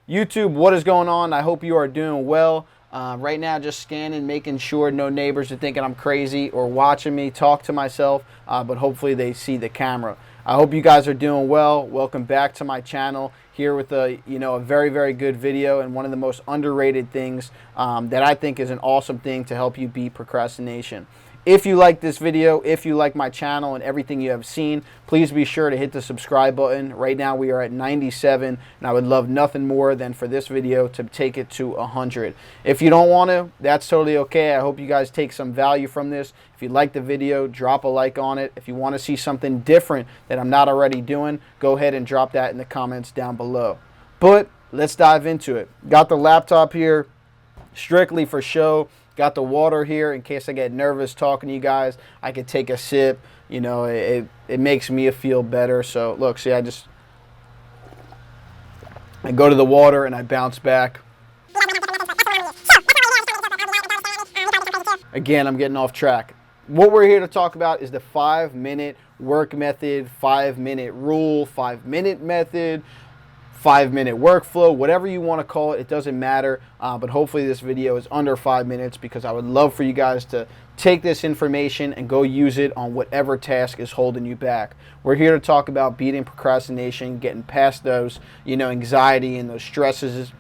YouTube, what is going on? I hope you are doing well. Right now, just scanning, making sure no neighbors are thinking I'm crazy or watching me talk to myself, but hopefully they see the camera. I hope you guys are doing well. Welcome back to my channel here with a very, very good video and one of the most underrated things that I think is an awesome thing to help you beat procrastination. If you like this video, if you like my channel and everything you have seen, please be sure to hit the subscribe button. Right now we are at 97, and I would love nothing more than for this video to take it to 100. If you don't want to, that's totally okay. I hope you guys take some value from this. If you like the video, drop a like on it. If you want to see something different that I'm not already doing, go ahead and drop that in the comments down below. But let's dive into it. Got the laptop here strictly for show. Got the water here in case I get nervous talking to you guys. I could take a sip. You know, it makes me feel better. So look, see, I go to the water and I bounce back. Again, I'm getting off track. What we're here to talk about is the 5-minute work method, 5-minute rule, 5-minute method, 5-minute workflow, whatever you want to call it, it doesn't matter. But hopefully this video is under 5 minutes because I would love for you guys to take this information and go use it on whatever task is holding you back. We're here to talk about beating procrastination, getting past those, anxiety and those stresses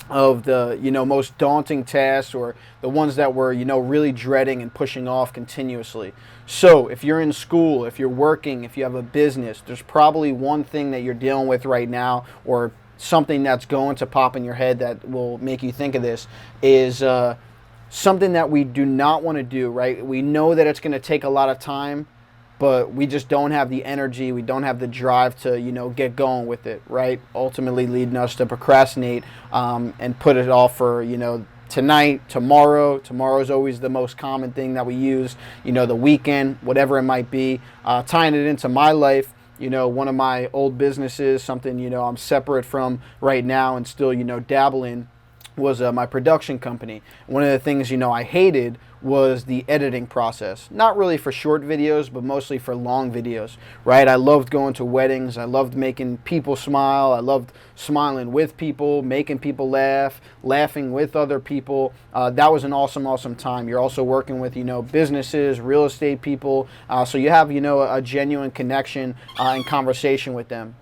of the, most daunting tasks or the ones that we're, really dreading and pushing off continuously. So if you're in school, if you're working, if you have a business, there's probably one thing that you're dealing with right now or something that's going to pop in your head that will make you think of this is something that we do not want to do, right? We know that it's going to take a lot of time, but we just don't have the energy, we don't have the drive to, get going with it, right? Ultimately leading us to procrastinate and put it off for, tonight, tomorrow. Tomorrow is always the most common thing that we use, the weekend, whatever it might be. Tying it into my life, one of my old businesses, something, I'm separate from right now and still, dabble in, was my production company. One of the things, I hated was the editing process. Not really for short videos, but mostly for long videos, right? I loved going to weddings. I loved making people smile. I loved smiling with people, making people laugh, laughing with other people. That was an awesome, awesome time. You're also working with, businesses, real estate people. So you have, a genuine connection and conversation with them.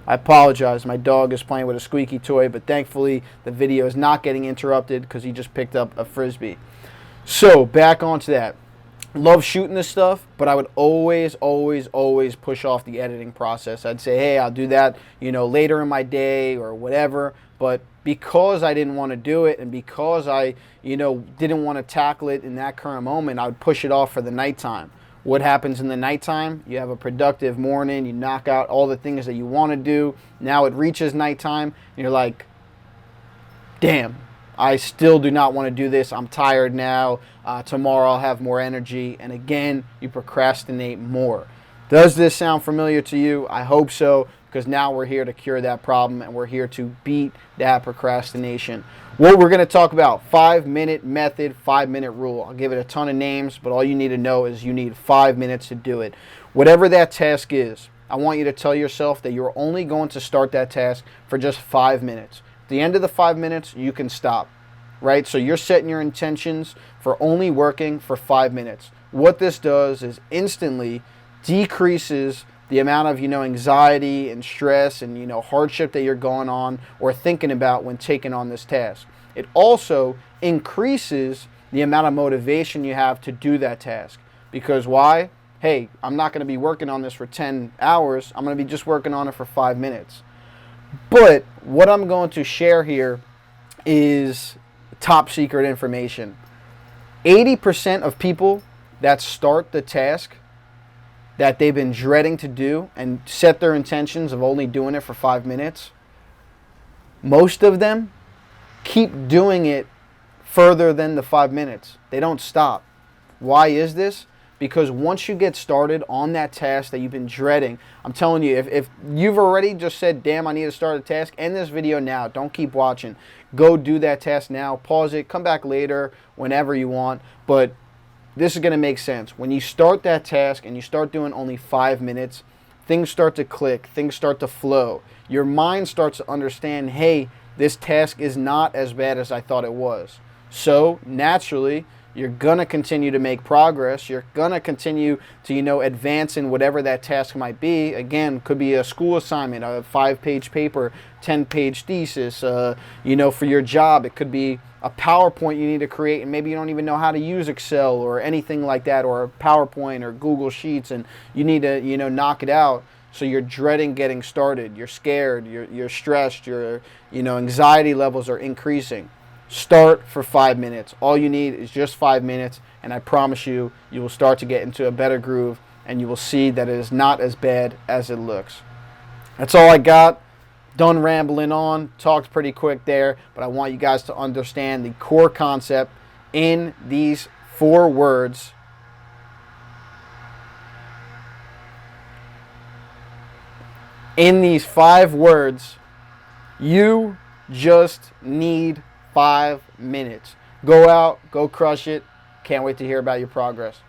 I apologize, my dog is playing with a squeaky toy, but thankfully the video is not getting interrupted because he just picked up a Frisbee. So back onto that. Love shooting this stuff, but I would always push off the editing process. I'd say, hey, I'll do that, later in my day or whatever. But because I didn't want to do it and because I, didn't want to tackle it in that current moment, I would push it off for the nighttime. What happens in the nighttime? You have a productive morning, you knock out all the things that you want to do. Now it reaches nighttime, and you're like, damn, I still do not want to do this. I'm tired now. Tomorrow I'll have more energy. And again, you procrastinate more. Does this sound familiar to you? I hope so, because now we're here to cure that problem and we're here to beat that procrastination. What we're going to talk about, 5-minute method, 5-minute rule. I'll give it a ton of names, but all you need to know is you need 5 minutes to do it. Whatever that task is, I want you to tell yourself that you're only going to start that task for just 5 minutes. At the end of the 5 minutes, you can stop, right? So you're setting your intentions for only working for 5 minutes. What this does is instantly decreases the amount of, anxiety and stress and, hardship that you're going on or thinking about when taking on this task. It also increases the amount of motivation you have to do that task. Because why? Hey, I'm not going to be working on this for 10 hours. I'm going to be just working on it for 5 minutes. But what I'm going to share here is top secret information. 80% of people that start the task that they've been dreading to do and set their intentions of only doing it for 5 minutes, most of them keep doing it further than the 5 minutes. They don't stop. Why is this? Because once you get started on that task that you've been dreading, I'm telling you, if you've already just said, damn, I need to start a task, end this video now. Don't keep watching. Go do that task now. Pause it. Come back later whenever you want. But this is going to make sense. When you start that task and you start doing only 5 minutes, things start to click. Things start to flow. your mind starts to understand, hey, this task is not as bad as I thought it was. So naturally, you're going to continue to make progress. You're going to continue to, advance in whatever that task might be. Again, could be a school assignment, a 5-page paper, 10-page thesis, for your job. It could be a PowerPoint you need to create, and maybe you don't even know how to use Excel or anything like that, or PowerPoint or Google Sheets, and you need to, knock it out. So you're dreading getting started. You're scared. You're stressed. Your, anxiety levels are increasing. Start for 5 minutes. All you need is just 5 minutes, and I promise you, you will start to get into a better groove, and you will see that it is not as bad as it looks. That's all I got. Done rambling on. Talked pretty quick there, but I want you guys to understand the core concept in these 4 words. In these 5 words, you just need 5 minutes. Go out, go crush it. Can't wait to hear about your progress.